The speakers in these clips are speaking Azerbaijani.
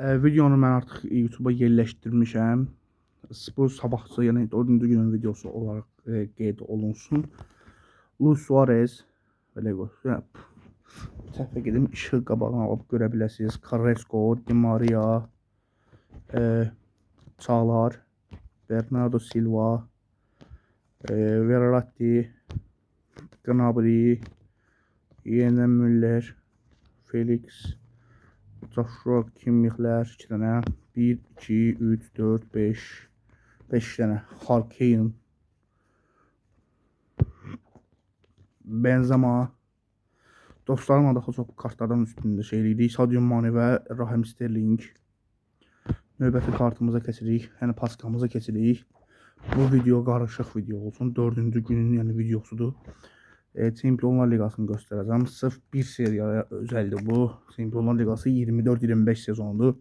Videonu mən artıq YouTube'a yerləşdirmişəm. Bu sabahçı, yəni 4-cü günün videosu olaraq qeyd olunsun. Luis Suarez belə qoy. Səhvə gedim, işıq qabağına alıb görə biləsiniz. Carrasco, Di Maria, Çağlar, Bernardo Silva, Verratti, Gnabry, yenə Müller, Felix, Joshua Kimmihlər 2 dənə, 1, 2, 3, 4, 5, 5 dənə, Harkeyn, Benzema, dostlarımla daha çox kartlardan üstündə şeyliydik. Sadio Mane və Raheem Sterling. Növbəti kartımıza keçirik, yəni paskamıza keçirik. Bu video qarışıq video olsun, 4-cü günün yəni videosudur. Çempionlar Liqasını göstərəcəm. Sırf bir seriyaya özəldir bu. Çempionlar Liqası 24-25 sezonudur.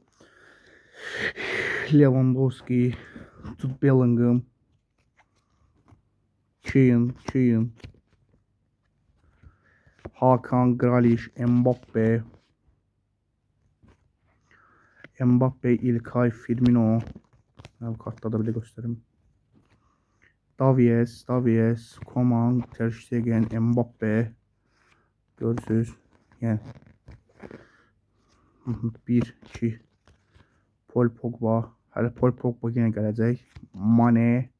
Lewandowski, Jude Bellingham, Keane, Hakan, Grealish, Mbappe, İlkay, Firmino. Bu kartda da bir də göstərim. Davies, Coman, Ter Stegen, Mbappe. Görürsünüz. Yəni 1, 2, Paul Pogba. Hələ Paul Pogba yenə gələcək. Mane,